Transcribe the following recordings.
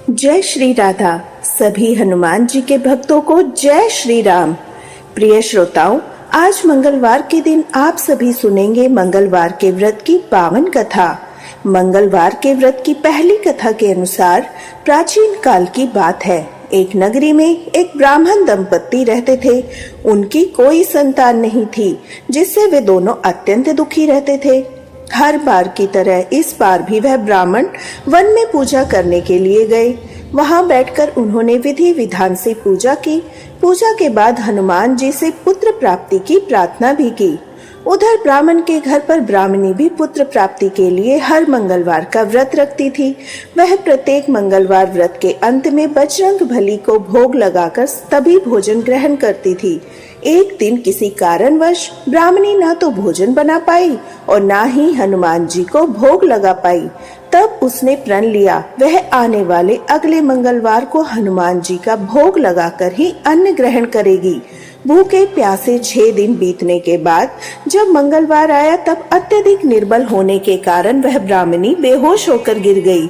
जय श्री राधा। सभी हनुमान जी के भक्तों को जय श्री राम। प्रिय श्रोताओं, आज मंगलवार के दिन आप सभी सुनेंगे मंगलवार के व्रत की पावन कथा। मंगलवार के व्रत की पहली कथा के अनुसार प्राचीन काल की बात है। एक नगरी में एक ब्राह्मण दंपत्ति रहते थे। उनकी कोई संतान नहीं थी, जिससे वे दोनों अत्यंत दुखी रहते थे। हर बार की तरह इस बार भी वह ब्राह्मण वन में पूजा करने के लिए गए। वहां बैठकर उन्होंने विधि विधान से पूजा की। पूजा के बाद हनुमान जी से पुत्र प्राप्ति की प्रार्थना भी की। उधर ब्राह्मण के घर पर ब्राह्मणी भी पुत्र प्राप्ति के लिए हर मंगलवार का व्रत रखती थी। वह प्रत्येक मंगलवार व्रत के अंत में बजरंग बली को भोग लगाकर तभी भोजन ग्रहण करती थी। एक दिन किसी कारणवश ब्राह्मणी ना तो भोजन बना पाई और ना ही हनुमान जी को भोग लगा पाई। तब उसने प्रण लिया वह आने वाले अगले मंगलवार को हनुमान जी का भोग लगाकर ही अन्न ग्रहण करेगी। भूखे प्यासे 6 दिन बीतने के बाद जब मंगलवार आया, तब अत्यधिक निर्बल होने के कारण वह ब्राह्मणी बेहोश होकर गिर गई।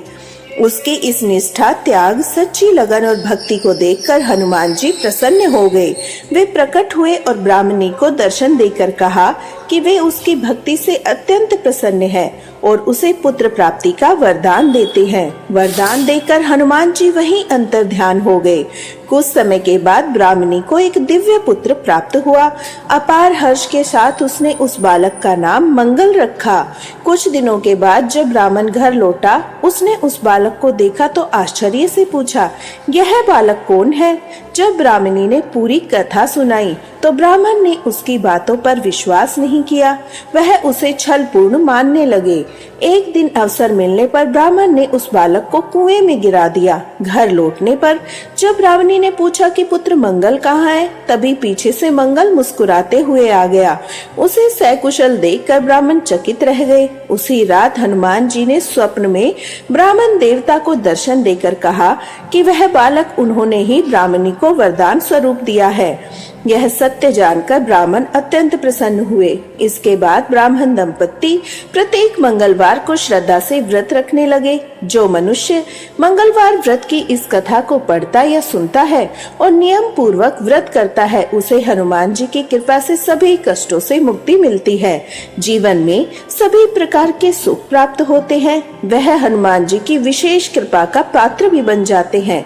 उसकी इस निष्ठा, त्याग, सच्ची लगन और भक्ति को देखकर हनुमान जी प्रसन्न हो गए। वे प्रकट हुए और ब्राह्मणी को दर्शन देकर कहा कि वे उसकी भक्ति से अत्यंत प्रसन्न हैं और उसे पुत्र प्राप्ति का वरदान देते हैं। वरदान देकर हनुमान जी वहीं अंतर्ध्यान हो गए। कुछ समय के बाद ब्राह्मणी को एक दिव्य पुत्र प्राप्त हुआ। अपार हर्ष के साथ उसने उस बालक का नाम मंगल रखा। कुछ दिनों के बाद जब ब्राह्मण घर लौटा, उसने उस बालक को देखा तो आश्चर्य से पूछा, यह बालक कौन है? जब ब्राह्मणी ने पूरी कथा सुनाई तो ब्राह्मण ने उसकी बातों पर विश्वास नहीं किया। वह उसे छलपूर्ण मानने लगे। एक दिन अवसर मिलने पर ब्राह्मण ने उस बालक को कुएं में गिरा दिया। घर लौटने पर जब ब्राह्मणी ने पूछा कि पुत्र मंगल कहाँ है, तभी पीछे से मंगल मुस्कुराते हुए आ गया। उसे सकुशल देखकर ब्राह्मण चकित रह गए। उसी रात हनुमान जी ने स्वप्न में ब्राह्मण देवता को दर्शन देकर कहा कि वह बालक उन्होंने ही ब्राह्मणी को वरदान स्वरूप दिया है। यह सत्य जानकर ब्राह्मण अत्यंत प्रसन्न हुए। इसके बाद ब्राह्मण दंपत्ति प्रत्येक मंगलवार को श्रद्धा से व्रत रखने लगे। जो मनुष्य मंगलवार व्रत की इस कथा को पढ़ता या सुनता है और नियम पूर्वक व्रत करता है, उसे हनुमान जी की कृपा से सभी कष्टों से मुक्ति मिलती है। जीवन में सभी प्रकार के सुख प्राप्त होते हैं। वह हनुमान जी की विशेष कृपा का पात्र भी बन जाते हैं।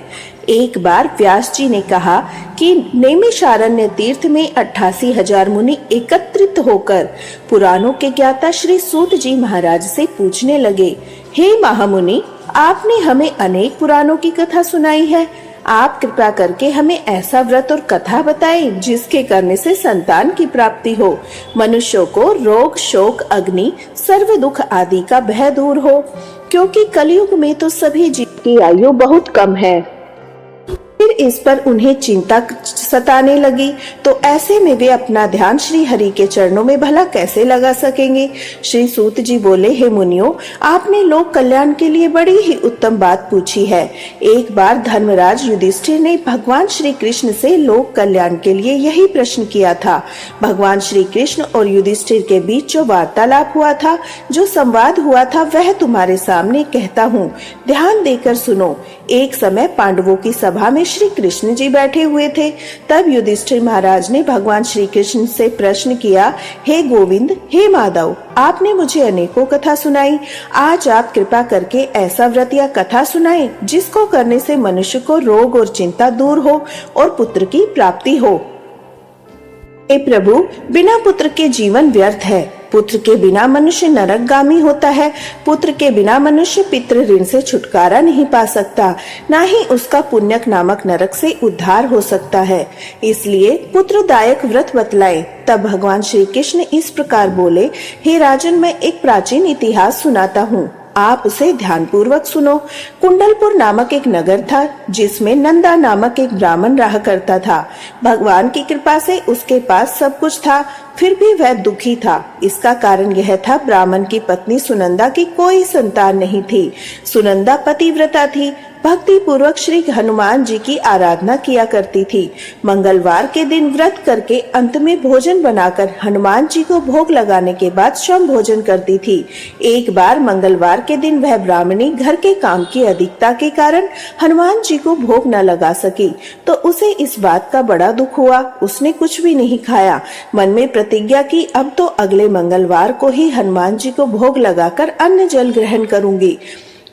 एक बार व्यास जी ने कहा कि नैमिषारण्य तीर्थ में 88,000 मुनि एकत्रित होकर पुराणों के ज्ञाता श्री सूत जी महाराज से पूछने लगे, हे महामुनि, आपने हमें अनेक पुराणों की कथा सुनाई है। आप कृपा करके हमें ऐसा व्रत और कथा बताएं जिसके करने से संतान की प्राप्ति हो, मनुष्यों को रोग, शोक, अग्नि, सर्व दुख आदि का भय दूर हो, क्योंकि कलयुग में तो सभी जीव की आयु बहुत कम है। फिर इस पर उन्हें चिंता सताने लगी, तो ऐसे में वे अपना ध्यान श्री हरि के चरणों में भला कैसे लगा सकेंगे। श्री सूत जी बोले, हे मुनियों, आपने लोक कल्याण के लिए बड़ी ही उत्तम बात पूछी है। एक बार धर्मराज युधिष्ठिर ने भगवान श्री कृष्ण से लोक कल्याण के लिए यही प्रश्न किया था। भगवान श्री कृष्ण और युधिष्ठिर के बीच जो वार्तालाप हुआ था, जो संवाद हुआ था, वह तुम्हारे सामने कहता हूँ, ध्यान देकर सुनो। एक समय पांडवों की सभा में श्री कृष्ण जी बैठे हुए थे। तब युधिष्ठिर महाराज ने भगवान श्री कृष्ण से प्रश्न किया, हे गोविंद, हे माधव, आपने मुझे अनेकों कथा सुनाई। आज आप कृपा करके ऐसा व्रत या कथा सुनाएं जिसको करने से मनुष्य को रोग और चिंता दूर हो और पुत्र की प्राप्ति हो। हे प्रभु, बिना पुत्र के जीवन व्यर्थ है। पुत्र के बिना मनुष्य नरकगामी होता है। पुत्र के बिना मनुष्य पितृ ऋण से छुटकारा नहीं पा सकता, ना ही उसका पुण्यक नामक नरक से उद्धार हो सकता है। इसलिए पुत्रदायक व्रत बतलाएं। तब भगवान श्री कृष्ण इस प्रकार बोले, हे राजन, मैं एक प्राचीन इतिहास सुनाता हूँ, आप उसे ध्यान पूर्वक सुनो। कुंडलपुर नामक एक नगर था, जिसमें नंदा नामक एक ब्राह्मण रहा करता था। भगवान की कृपा से उसके पास सब कुछ था, फिर भी वह दुखी था। इसका कारण यह था, ब्राह्मण की पत्नी सुनंदा की कोई संतान नहीं थी। सुनंदा पतिव्रता थी। भक्ति पूर्वक श्री हनुमान जी की आराधना किया करती थी। मंगलवार के दिन व्रत करके अंत में भोजन बनाकर हनुमान जी को भोग लगाने के बाद शम भोजन करती थी। एक बार मंगलवार के दिन वह ब्राह्मणी घर के काम की अधिकता के कारण हनुमान जी को भोग न लगा सकी, तो उसे इस बात का बड़ा दुख हुआ। उसने कुछ भी नहीं खाया। मन में प्रतिज्ञा की, अब तो अगले मंगलवार को ही हनुमान जी को भोग लगाकर अन्न जल ग्रहण करूंगी।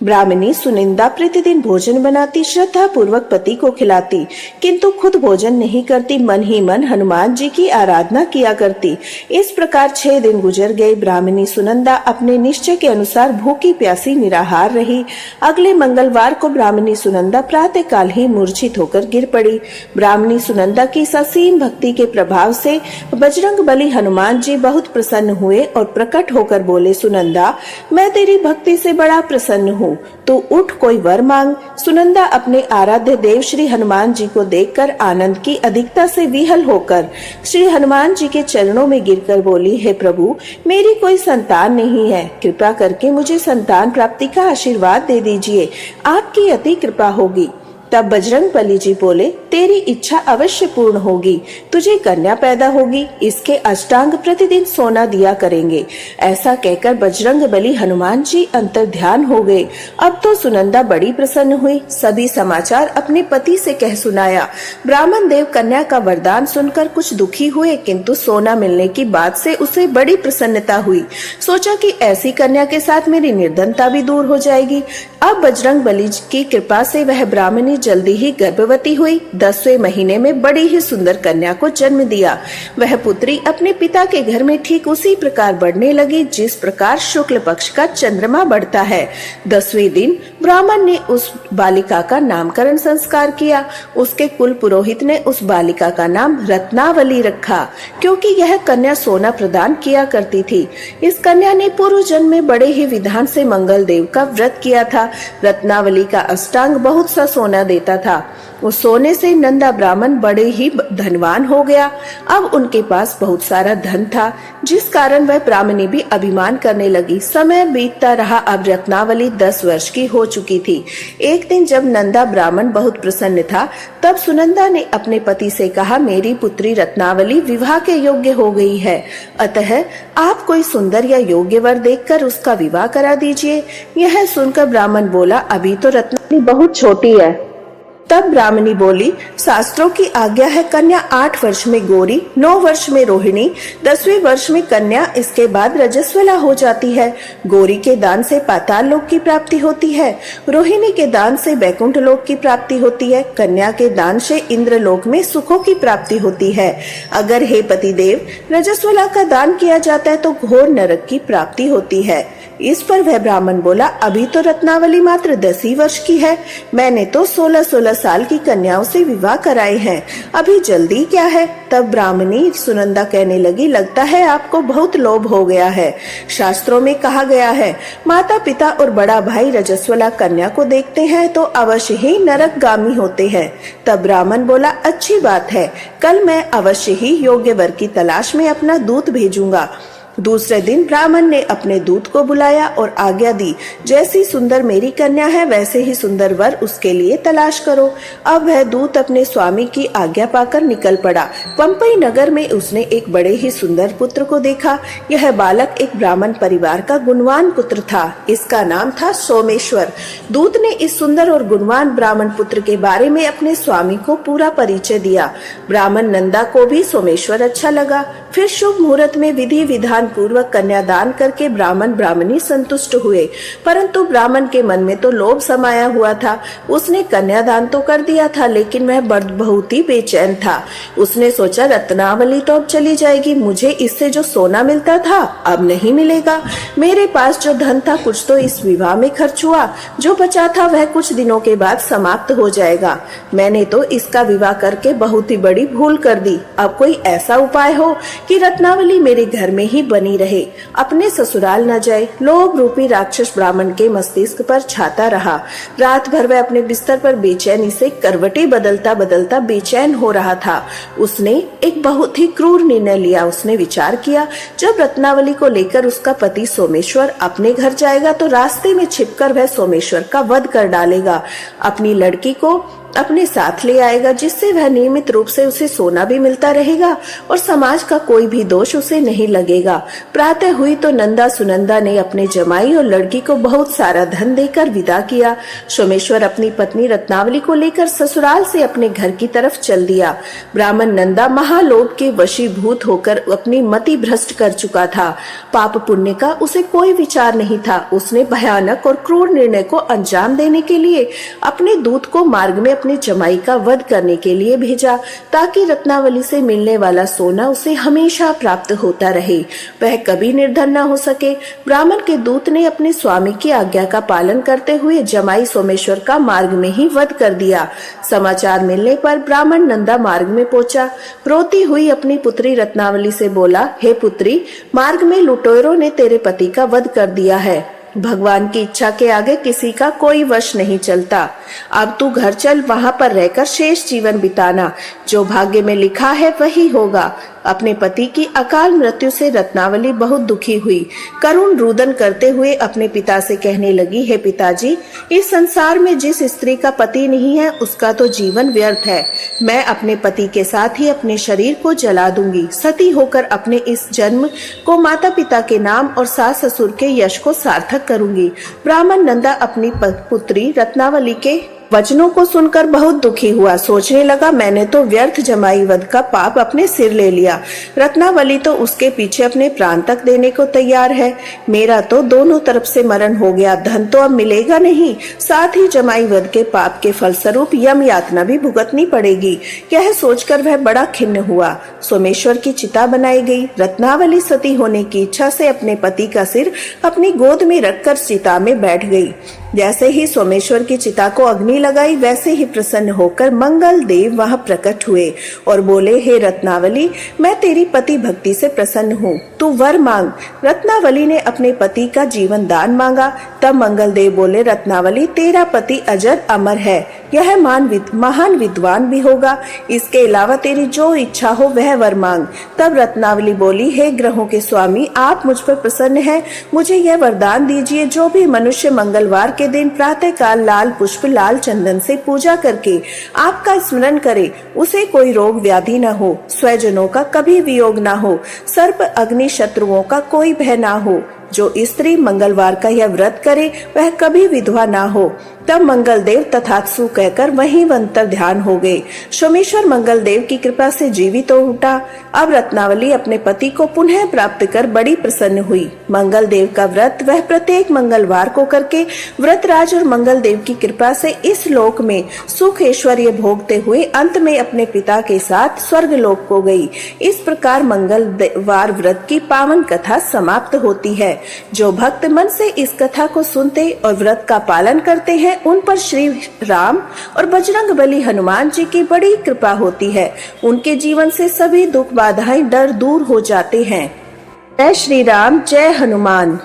ब्राह्मणी सुनिंदा प्रतिदिन भोजन बनाती, श्रद्धा पूर्वक पति को खिलाती, किंतु खुद भोजन नहीं करती, मन ही मन हनुमान जी की आराधना किया करती। इस प्रकार 6 दिन गुजर गए। ब्राह्मणी सुनंदा अपने निश्चय के अनुसार भूखी प्यासी निराहार रही। अगले मंगलवार को ब्राह्मणी सुनंदा प्रातः काल ही मूर्छित होकर गिर पड़ी। ब्राह्मणी सुनंदा की ससीम भक्ति के प्रभाव से बजरंग बली हनुमान जी बहुत प्रसन्न हुए और प्रकट होकर बोले, सुनंदा, मैं तेरी भक्ति से बड़ा प्रसन्न हूँ, तो उठ कोई वर मांग। सुनंदा अपने आराध्य देव श्री हनुमान जी को देखकर आनंद की अधिकता से विहल होकर श्री हनुमान जी के चरणों में गिरकर बोली, हे प्रभु, मेरी कोई संतान नहीं है, कृपा करके मुझे संतान प्राप्ति का आशीर्वाद दे दीजिए, आपकी अति कृपा होगी। तब बजरंग बली जी बोले, तेरी इच्छा अवश्य पूर्ण होगी, तुझे कन्या पैदा होगी, इसके अष्टांग प्रतिदिन सोना दिया करेंगे। ऐसा कहकर बजरंग बली हनुमान जी अंतर ध्यान हो गए। अब तो सुनंदा बड़ी प्रसन्न हुई, सभी समाचार अपने पति से कह सुनाया। ब्राह्मण देव कन्या का वरदान सुनकर कुछ दुखी हुए, किंतु सोना मिलने की बात से उसे बड़ी प्रसन्नता हुई। सोचा कि ऐसी कन्या के साथ मेरी निर्धनता भी दूर हो जाएगी। अब बजरंग बली की कृपा से वह ब्राह्मणी जल्दी ही गर्भवती हुई। 10वें महीने में बड़ी ही सुंदर कन्या को जन्म दिया। वह पुत्री अपने पिता के घर में ठीक उसी प्रकार बढ़ने लगी जिस प्रकार शुक्ल पक्ष का चंद्रमा बढ़ता है। 10वें दिन ब्राह्मण ने उस बालिका का नामकरण संस्कार किया। उसके कुल पुरोहित ने उस बालिका का नाम रत्नावली रखा, क्योंकि यह कन्या सोना प्रदान किया करती थी। इस कन्या ने पूर्व जन्म में बड़े ही विधान से मंगल देव का व्रत किया था। रत्नावली का अष्टांग बहुत सा सोना देता था। उस सोने से नंदा ब्राह्मण बड़े ही धनवान हो गया। अब उनके पास बहुत सारा धन था, जिस कारण वह ब्राह्मणी भी अभिमान करने लगी। समय बीतता रहा। अब रत्नावली 10 वर्ष की हो चुकी थी। एक दिन जब नंदा ब्राह्मण बहुत प्रसन्न था, तब सुनंदा ने अपने पति से कहा, मेरी पुत्री रत्नावली विवाह के योग्य हो गई है, अतः आप कोई सुंदर या योग्य वर देखकर उसका विवाह करा दीजिए। यह सुनकर ब्राह्मण बोला, अभी तो रत्नावली बहुत छोटी है। तब ब्राह्मणी बोली, शास्त्रों की आज्ञा है कन्या 8 वर्ष में गौरी, 9 वर्ष में रोहिणी, 10वें वर्ष में कन्या, इसके बाद रजस्वला हो जाती है। गौरी के दान से पाताल लोक की प्राप्ति होती है, रोहिणी के दान से बैकुंठ लोक की प्राप्ति होती है, कन्या के दान से इंद्र लोक में सुखों की प्राप्ति होती है। अगर हे पतिदेव रजस्वला का दान किया जाता है तो घोर नरक की प्राप्ति होती है। इस पर वह ब्राह्मण बोला, अभी तो रत्नावली मात्र 10 ही वर्ष की है, मैंने तो 16-16 साल की कन्याओं से विवाह कराए हैं, अभी जल्दी क्या है। तब ब्राह्मणी सुनंदा कहने लगी, लगता है आपको बहुत लोभ हो गया है। शास्त्रों में कहा गया है, माता पिता और बड़ा भाई रजस्वला कन्या को देखते हैं तो अवश्य ही नरकगामी होते हैं। तब ब्राह्मण बोला, अच्छी बात है, कल मैं अवश्य ही योग्य वर की तलाश में अपना दूत भेजूंगा। दूसरे दिन ब्राह्मण ने अपने दूत को बुलाया और आज्ञा दी, जैसी सुंदर मेरी कन्या है वैसे ही सुंदर वर उसके लिए तलाश करो। अब वह दूत अपने स्वामी की आज्ञा पाकर निकल पड़ा। पंपई नगर में उसने एक बड़े ही सुंदर पुत्र को देखा। यह बालक एक ब्राह्मण परिवार का गुणवान पुत्र था। इसका नाम था सोमेश्वर। दूत ने इस सुंदर और गुणवान ब्राह्मण पुत्र के बारे में अपने स्वामी को पूरा परिचय दिया। ब्राह्मण नंदा को भी सोमेश्वर अच्छा लगा। फिर शुभ मुहूर्त में विधि विधान पूर्वक कन्यादान करके ब्राह्मण ब्राह्मणी संतुष्ट हुए, परंतु ब्राह्मण के मन में तो लोभ समाया हुआ था। उसने कन्यादान तो कर दिया था, लेकिन वह बहुत ही बेचैन था। उसने सोचा, रत्नावली तो अब चली जाएगी, मुझे इससे जो सोना मिलता था अब नहीं मिलेगा। मेरे पास जो धन था कुछ तो इस विवाह में खर्च हुआ, जो बचा था वह कुछ दिनों के बाद समाप्त हो जाएगा। मैंने तो इसका विवाह करके बहुत ही बड़ी भूल कर दी। अब कोई ऐसा उपाय हो कि रत्नावली मेरे घर में ही बनी रहे, अपने ससुराल न जाए। लोभ रूपी राक्षस ब्राह्मण के मस्तिष्क पर छाता रहा। रात भर वह अपने बिस्तर पर बेचैनी से करवटें बदलता बदलता बेचैन हो रहा था। उसने एक बहुत ही क्रूर निर्णय लिया। उसने विचार किया, जब रत्नावली को लेकर उसका पति सोमेश्वर अपने घर जाएगा तो रास्ते में छिपकर वह सोमेश्वर का वध कर डालेगा। अपनी लड़की को अपने साथ ले आएगा, जिससे वह नियमित रूप से उसे सोना भी मिलता रहेगा और समाज का कोई भी दोष उसे नहीं लगेगा। प्रातः हुई तो नंदा सुनंदा ने अपने जमाई और लड़की को बहुत सारा धन देकर विदा किया। सोमेश्वर अपनी पत्नी रत्नावली को लेकर ससुराल से अपने घर की तरफ चल दिया। ब्राह्मण नंदा महालोभ के वशीभूत होकर अपनी मति भ्रष्ट कर चुका था। पाप पुण्य का उसे कोई विचार नहीं था। उसने भयानक और क्रूर निर्णय को अंजाम देने के लिए अपने दूत को मार्ग में अपने जमाई का वध करने के लिए भेजा, ताकि रत्नावली से मिलने वाला सोना उसे हमेशा प्राप्त होता रहे, वह कभी निर्धन न हो सके। ब्राह्मण के दूत ने अपने स्वामी की आज्ञा का पालन करते हुए जमाई सोमेश्वर का मार्ग में ही वध कर दिया। समाचार मिलने पर ब्राह्मण नंदा मार्ग में पहुंचा। रोती हुई अपनी पुत्री रत्नावली से बोला, हे पुत्री, मार्ग में लुटेरों ने तेरे पति का वध कर दिया है। भगवान की इच्छा के आगे किसी का कोई वश नहीं चलता। अब तू घर चल, वहां पर रहकर शेष जीवन बिताना। जो भाग्य में लिखा है वही होगा। अपने पति की अकाल मृत्यु से रत्नावली बहुत दुखी हुई। करुण रुदन करते हुए अपने पिता से कहने लगी, हे पिताजी, इस संसार में जिस स्त्री का पति नहीं है उसका तो जीवन व्यर्थ है। मैं अपने पति के साथ ही अपने शरीर को जला दूंगी। सती होकर अपने इस जन्म को माता पिता के नाम और सास ससुर के यश को सार्थक करूंगी। ब्राह्मण नंदा अपनी पुत्री रत्नावली के वचनों को सुनकर बहुत दुखी हुआ। सोचने लगा, मैंने तो व्यर्थ जमाई वध का पाप अपने सिर ले लिया। रत्नावली तो उसके पीछे अपने प्राण तक देने को तैयार है। मेरा तो दोनों तरफ से मरण हो गया। धन तो अब मिलेगा नहीं, साथ ही जमाई वध के पाप के फलस्वरूप यम यातना भी भुगतनी पड़ेगी। यह सोचकर वह बड़ा खिन्न हुआ। सोमेश्वर की चिता बनाई गई। रत्नावली सती होने की इच्छा से अपने पति का सिर अपनी गोद में रखकर चिता में बैठ गई। जैसे ही सोमेश्वर की चिता को अग्नि लगाई, वैसे ही प्रसन्न होकर मंगल देव वहां प्रकट हुए और बोले, हे रत्नावली, मैं तेरी पति भक्ति से प्रसन्न हूँ, तू वर मांग। रत्नावली ने अपने पति का जीवन दान मांगा। तब मंगल देव बोले, रत्नावली, तेरा पति अजर अमर है, यह महान विद्वान भी होगा। इसके अलावा तेरी जो इच्छा हो वह वर मांग। तब रत्नावली बोली, हे ग्रहों के स्वामी, आप मुझ पर प्रसन्न हैं, मुझे यह वरदान दीजिए, जो भी मनुष्य मंगलवार के दिन प्रातः काल लाल पुष्प लाल चंदन से पूजा करके आपका स्मरण करे, उसे कोई रोग व्याधि न हो, स्वजनों का कभी वियोग न हो, सर्प अग्नि शत्रुओं का कोई भय न हो। जो स्त्री मंगलवार का यह व्रत करे वह कभी विधवा ना हो। तब मंगल देव तथास्तु कहकर वहीं अंतर ध्यान हो गए। सोमेश्वर मंगल देव की कृपा से जीवित हो उठा। अब रत्नावली अपने पति को पुनः प्राप्त कर बड़ी प्रसन्न हुई। मंगल देव का व्रत वह प्रत्येक मंगलवार को करके व्रतराज और मंगल देव की कृपा से इस लोक में सुख ऐश्वर्य भोगते हुए अंत में अपने पिता के साथ स्वर्ग लोक को गई। इस प्रकार मंगलवार व्रत की पावन कथा समाप्त होती है। जो भक्त मन से इस कथा को सुनते और व्रत का पालन करते हैं, उन पर श्री राम और बजरंग बली हनुमान जी की बड़ी कृपा होती है। उनके जीवन से सभी दुख बाधाएं डर दूर हो जाते हैं। जय श्री राम, जय हनुमान।